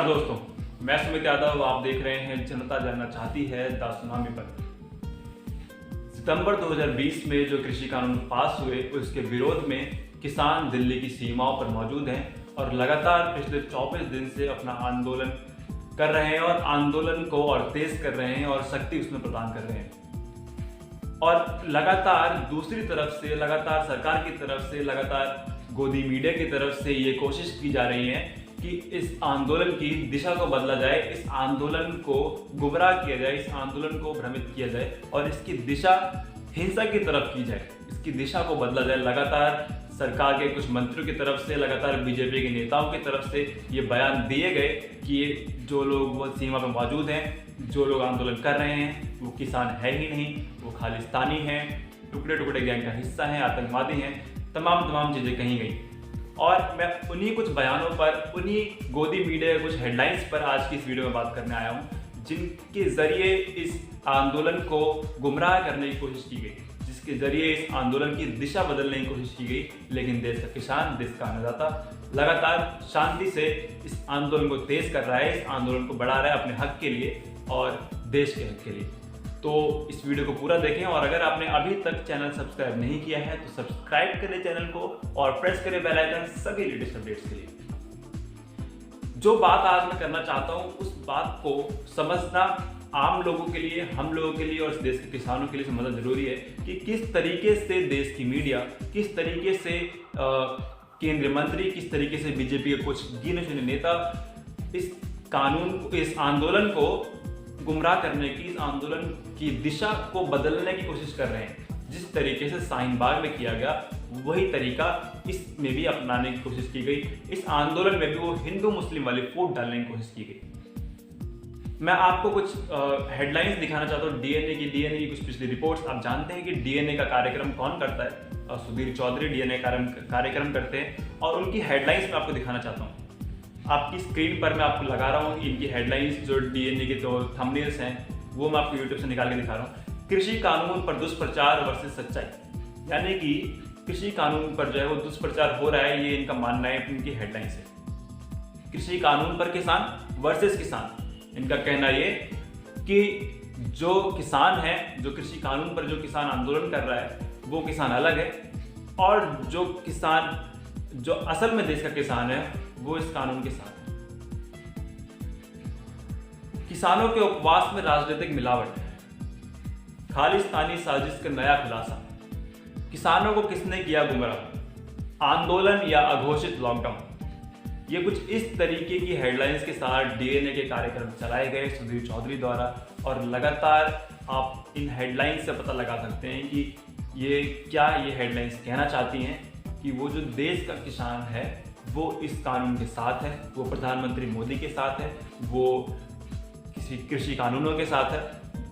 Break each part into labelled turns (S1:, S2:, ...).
S1: नमस्कार दोस्तों, मैं सुमित यादव। आप देख रहे हैं जनता जानना चाहती है द सुनामी पर। सितंबर 2020 में जो कृषि कानून पास हुए उसके विरोध में किसान दिल्ली की सीमाओं पर मौजूद हैं और लगातार पिछले 24 दिन से अपना आंदोलन कर रहे हैं और आंदोलन को और तेज कर रहे हैं और शक्ति उसमें प्रदान कर रहे हैं। और लगातार दूसरी तरफ से लगातार सरकार की तरफ से लगातार गोदी मीडिया की तरफ से ये कोशिश की जा रही है कि इस आंदोलन की दिशा को बदला जाए, इस आंदोलन को गुमराह किया जाए, इस आंदोलन को भ्रमित किया जाए और इसकी दिशा हिंसा की तरफ की जाए, इसकी दिशा को बदला जाए। लगातार सरकार के कुछ मंत्रियों की तरफ से, लगातार बीजेपी के नेताओं की तरफ से ये बयान दिए गए कि ये जो लोग वो सीमा पर मौजूद हैं, जो लोग आंदोलन कर रहे हैं वो किसान है ही नहीं, वो खालिस्तानी हैं, टुकड़े टुकड़े गैंग का हिस्सा हैं, आतंकवादी हैं, तमाम चीज़ें कही गई। और मैं उन्हीं कुछ बयानों पर, उन्हीं गोदी मीडिया के कुछ हेडलाइंस पर आज की इस वीडियो में बात करने आया हूँ, जिनके ज़रिए इस आंदोलन को गुमराह करने की कोशिश की गई, जिसके ज़रिए इस आंदोलन की दिशा बदलने की कोशिश की गई। लेकिन देश का किसान, देश का अन्नदाता लगातार शांति से इस आंदोलन को तेज कर रहा है, इस आंदोलन को बढ़ा रहा है अपने हक के लिए और देश के हक के लिए। तो इस वीडियो को पूरा देखें और अगर आपने अभी तक चैनल सब्सक्राइब नहीं किया है तो सब्सक्राइब करें चैनल को और प्रेस करें बेल आइकन सभी लेटेस्ट अपडेट्स के लिए। जो बात आज मैं करना चाहता हूं उस बात को समझना आम लोगों के लिए, हम लोगों के लिए और इस देश के किसानों के लिए समझना जरूरी है कि किस तरीके से देश की मीडिया, किस तरीके से केंद्रीय मंत्री, किस तरीके से बीजेपी के कुछ गिने चुने नेता इस कानून, इस आंदोलन को गुमराह करने की, इस आंदोलन की दिशा को बदलने की कोशिश कर रहे हैं। जिस तरीके से शाहीन बाग में किया गया वही तरीका इसमें भी अपनाने की कोशिश की गई। इस आंदोलन में भी वो हिंदू मुस्लिम वाली फूट डालने की कोशिश की गई। मैं आपको कुछ हेडलाइंस दिखाना चाहता हूँ डीएनए की कुछ पिछली रिपोर्ट्स। आप जानते हैं कि डीएनए का कार्यक्रम कौन करता है? सुधीर चौधरी डीएनए कार्यक्रम करते हैं और उनकी हेडलाइंस मैं आपको दिखाना चाहता हूँ। आपकी स्क्रीन पर मैं आपको लगा रहा हूँ इनकी हेडलाइंस, जो डीएनए के जो थंबनेल्स हैं वो मैं आपको यूट्यूब से निकाल के दिखा रहा हूँ। कृषि कानून पर दुष्प्रचार वर्सेस सच्चाई, यानी कि कृषि कानून पर जो है वो दुष्प्रचार हो रहा है, ये इनका मानना है, इनकी हेडलाइंस है। कृषि कानून पर किसान वर्सेस किसान। इनका कहना ये कि जो किसान है, जो कृषि कानून पर जो किसान आंदोलन कर रहा है वो किसान अलग है और जो किसान, जो असल में देश का किसान है वो इस कानून के साथ है। किसानों के उपवास में राजनीतिक मिलावट, खालिस्तानी साजिश का नया खुलासा, किसानों को किसने किया गुमराह, आंदोलन या अघोषित लॉकडाउन। ये कुछ इस तरीके की हेडलाइंस के साथ डीएनए के कार्यक्रम चलाए गए सुधीर चौधरी द्वारा और लगातार आप इन हेडलाइंस से पता लगा सकते हैं कि ये हेडलाइंस कहना चाहती हैं कि वो जो देश का किसान है वो इस कानून के साथ है, वो प्रधानमंत्री मोदी के साथ है, वो किसी कृषि कानूनों के साथ है।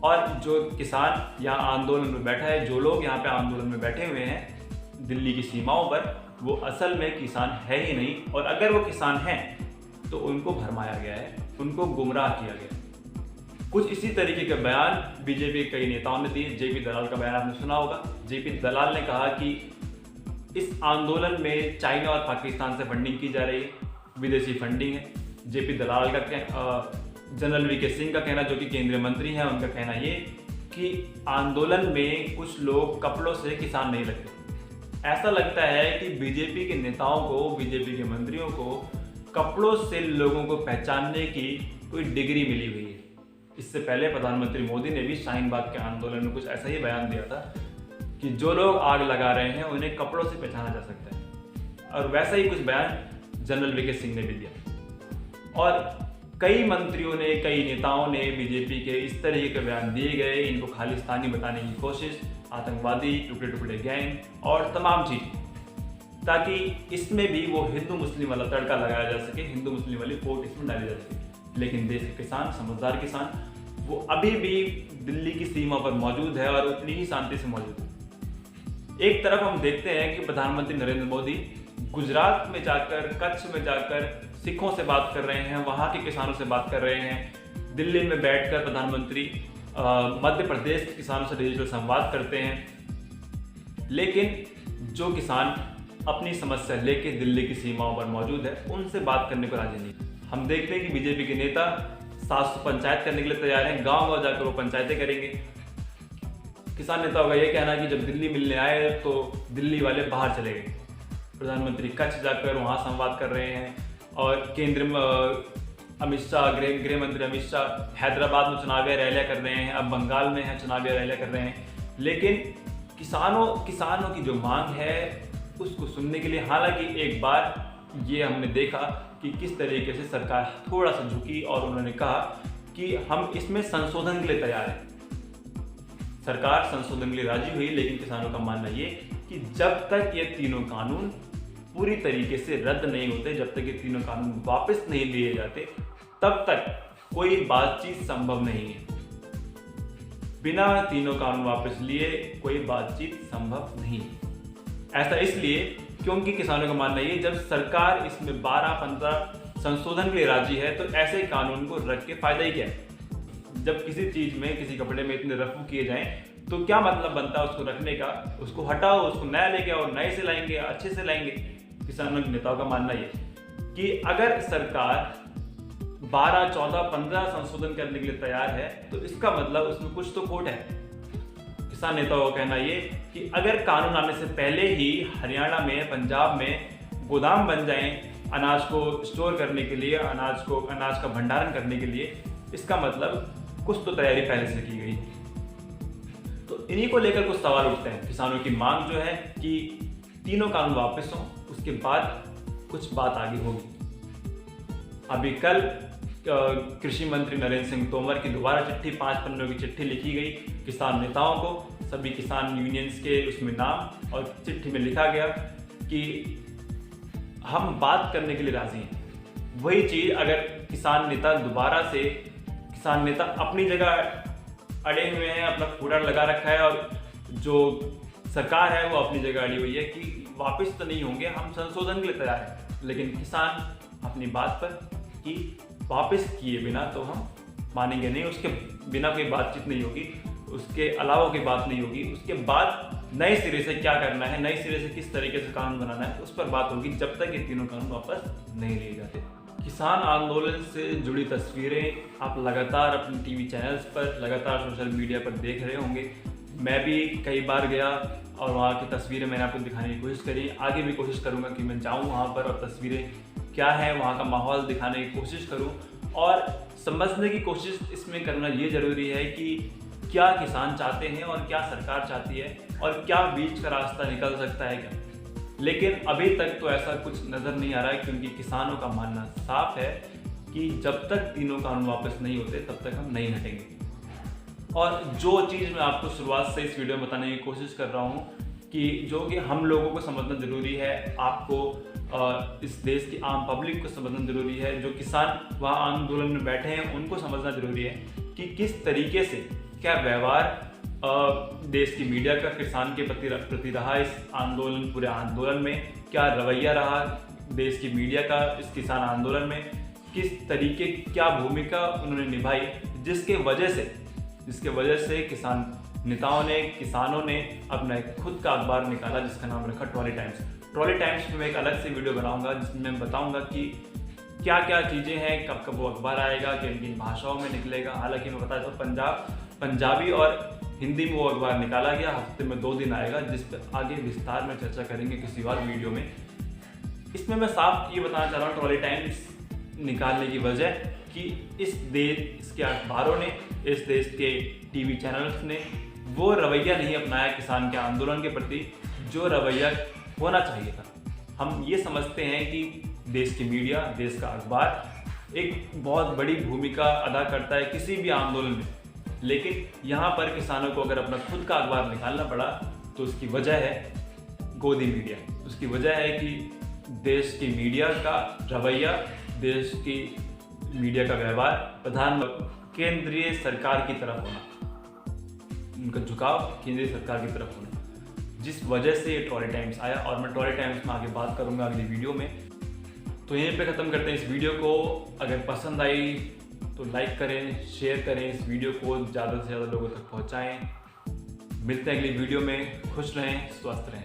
S1: और जो किसान यहाँ आंदोलन में बैठा है, जो लोग यहाँ पे आंदोलन में बैठे हुए हैं दिल्ली की सीमाओं पर, वो असल में किसान है ही नहीं और अगर वो किसान हैं तो उनको भरमाया गया है, उनको गुमराह किया गया। कुछ इसी तरीके के बयान बीजेपी के कई नेताओं ने दिए। जेपी दलाल का बयान आपने सुना होगा। जेपी दलाल ने कहा कि इस आंदोलन में चाइना और पाकिस्तान से फंडिंग की जा रही है, विदेशी फंडिंग है। जेपी दलाल का जनरल वीके सिंह का कहना, जो कि केंद्रीय मंत्री हैं, उनका कहना ये कि आंदोलन में कुछ लोग कपड़ों से किसान नहीं लगते। ऐसा लगता है कि बीजेपी के नेताओं को, बीजेपी के मंत्रियों को कपड़ों से लोगों को पहचानने की कोई डिग्री मिली हुई है। इससे पहले प्रधानमंत्री मोदी ने भी शाहीन बाग के आंदोलन में कुछ ऐसा ही बयान दिया था कि जो लोग आग लगा रहे हैं उन्हें कपड़ों से पहचाना जा सकता है, और वैसा ही कुछ बयान जनरल वीके सिंह ने भी दिया। और कई मंत्रियों ने, कई नेताओं ने बीजेपी के इस तरीके के बयान दिए गए, इनको खालिस्तानी बताने की कोशिश, आतंकवादी, टुकड़े टुकड़े गैंग और तमाम चीज़ें, ताकि इसमें भी वो हिंदू मुस्लिम वाला तड़का लगाया जा सके, हिंदू मुस्लिम वाली वोट इसमें डाली जा सके। लेकिन देश के किसान, समझदार किसान, वो अभी भी दिल्ली की सीमा पर मौजूद है और उतनी ही शांति से मौजूद है। एक तरफ हम देखते हैं कि प्रधानमंत्री नरेंद्र मोदी गुजरात में जाकर, कच्छ में जाकर सिखों से बात कर रहे हैं, वहाँ के किसानों से बात कर रहे हैं। दिल्ली में बैठकर प्रधानमंत्री मध्य प्रदेश के किसानों से डिजिटल संवाद करते हैं। लेकिन जो किसान अपनी समस्या लेके दिल्ली की सीमाओं पर मौजूद है, उनसे बात करने को राजी नहीं। हम देखते हैं कि बीजेपी के नेता 700 पंचायत करने के लिए तैयार हैं, गांव-गांव जाकर वो पंचायतें करेंगे। किसान नेताओं का ये कहना है कि जब दिल्ली मिलने आए तो दिल्ली वाले बाहर चले गए। प्रधानमंत्री कच्छ जाकर वहाँ संवाद कर रहे हैं और अमित शाह, गृह मंत्री अमित शाह हैदराबाद में चुनावी रैलियाँ कर रहे हैं, अब बंगाल में है चुनावी रैलियाँ कर रहे हैं। लेकिन किसानों की जो मांग है उसको सुनने के लिए, हालांकि एक बार ये हमने देखा कि किस तरीके से सरकार थोड़ा सा झुकी और उन्होंने कहा कि हम इसमें संशोधन के लिए तैयार हैं। सरकार संशोधन के लिए राजी हुई, लेकिन किसानों का मानना ये कि जब तक ये तीनों कानून पूरी तरीके से रद्द नहीं होते, जब तक ये तीनों कानून वापस नहीं लिए जाते, तब तक कोई बातचीत संभव नहीं है। बिना तीनों कानून वापस लिए कोई बातचीत संभव नहीं है। ऐसा इसलिए क्योंकि किसानों का मानना ये, जब सरकार इसमें 12-15 संशोधन के लिए राजी है तो ऐसे कानून को रख के फायदा ही क्या है। जब किसी चीज में, किसी कपड़े में इतने रफू किए जाएं तो क्या मतलब बनता है उसको रखने का। उसको हटाओ, उसको नया लेके आओ, नए से लाएंगे, अच्छे से लाएंगे। किसानों के नेताओं का मानना ये कि अगर सरकार 12, 14, 15 संशोधन करने के लिए तैयार है तो इसका मतलब उसमें कुछ तो खोट है। किसान नेताओं का कहना ये कि अगर कानून आने से पहले ही हरियाणा में, पंजाब में गोदाम बन जाएं अनाज को स्टोर करने के लिए, अनाज का भंडारण करने के लिए, इसका मतलब कुछ तो तैयारी पहले से की गई। तो इन्हीं को लेकर कुछ सवाल उठते हैं। किसानों की मांग जो है कि तीनों कानून वापस हों, उसके बाद कुछ बात आगे होगी। अभी कल कृषि मंत्री नरेंद्र सिंह तोमर की दोबारा चिट्ठी, 5 पन्नों की चिट्ठी लिखी गई किसान नेताओं को, सभी किसान यूनियंस के उसमें नाम, और चिट्ठी में लिखा गया कि हम बात करने के लिए राजी हैं। वही चीज़ अगर किसान नेता अपनी जगह अड़े हुए हैं, अपना कूड़ा लगा रखा है, और जो सरकार है वो अपनी जगह अड़ी हुई है कि वापस तो नहीं होंगे, हम संशोधन के लिए तैयार हैं, लेकिन किसान अपनी बात पर कि वापस किए बिना तो हम मानेंगे नहीं, उसके बिना कोई बातचीत नहीं होगी, उसके अलावा कोई बात नहीं होगी। उसके बाद नए सिरे से क्या करना है, नए सिरे से किस तरीके से कानून बनाना है, उस पर बात होगी, जब तक ये तीनों कानून वापस नहीं लिए जाते। किसान आंदोलन से जुड़ी तस्वीरें आप लगातार अपने टीवी चैनल्स पर, लगातार सोशल मीडिया पर देख रहे होंगे। मैं भी कई बार गया और वहाँ की तस्वीरें मैंने आपको दिखाने की कोशिश करी, आगे भी कोशिश करूँगा कि मैं जाऊँ वहाँ पर और तस्वीरें क्या है वहाँ का माहौल दिखाने की कोशिश करूँ, और समझने की कोशिश इसमें करना ये ज़रूरी है कि क्या किसान चाहते हैं और क्या सरकार चाहती है, और क्या बीच का रास्ता निकल सकता है क्या। लेकिन अभी तक तो ऐसा कुछ नज़र नहीं आ रहा है, क्योंकि किसानों का मानना साफ है कि जब तक तीनों कानून वापस नहीं होते तब तक हम नहीं हटेंगे। और जो चीज़ मैं आपको शुरुआत से इस वीडियो में बताने की कोशिश कर रहा हूँ कि जो कि हम लोगों को समझना ज़रूरी है, आपको इस देश की आम पब्लिक को समझना ज़रूरी है, जो किसान वहाँ आंदोलन में बैठे हैं उनको समझना ज़रूरी है कि किस तरीके से क्या व्यवहार देश की मीडिया का किसान के प्रति रहा इस आंदोलन, पूरे आंदोलन में क्या रवैया रहा देश की मीडिया का इस किसान आंदोलन में, किस तरीके क्या भूमिका उन्होंने निभाई, जिसके वजह से किसान नेताओं ने, किसानों ने अपना एक खुद का अखबार निकाला जिसका नाम रखा ट्रॉली टाइम्स। ट्रॉली टाइम्स में मैं एक अलग से वीडियो बनाऊंगा जिसमें मैं बताऊंगा कि क्या क्या चीज़ें हैं, कब कब वो अखबार आएगा, किन किन भाषाओं में निकलेगा। हालांकि मैं बता दूँ पंजाबी और हिंदी में वो अखबार निकाला गया, हफ्ते में 2 दिन आएगा, जिस पर आगे विस्तार में चर्चा करेंगे किसी और वीडियो में। इसमें मैं साफ ये बताना चाह रहा हूँ ट्रॉली टाइम्स निकालने की वजह कि इसके अखबारों ने, इस देश के टीवी चैनल्स ने वो रवैया नहीं अपनाया किसान के आंदोलन के प्रति जो रवैया होना चाहिए था। हम ये समझते हैं कि देश की मीडिया, देश का अखबार एक बहुत बड़ी भूमिका अदा करता है किसी भी आंदोलन में, लेकिन यहाँ पर किसानों को अगर अपना खुद का अखबार निकालना पड़ा तो उसकी वजह है गोदी मीडिया। उसकी वजह है कि देश की मीडिया का रवैया, देश की मीडिया का व्यवहार केंद्रीय सरकार की तरफ होना, उनका झुकाव केंद्रीय सरकार की तरफ होना, जिस वजह से ये ट्रॉली टाइम्स आया। और मैं ट्रॉली टाइम्स में आगे बात करूंगा अगली वीडियो में। तो यहीं पे ख़त्म करते हैं इस वीडियो को। अगर पसंद आई तो लाइक करें, शेयर करें, इस वीडियो को ज़्यादा से ज़्यादा लोगों तक पहुँचाएँ। मिलते हैं अगली वीडियो में। खुश रहें, स्वस्थ रहें।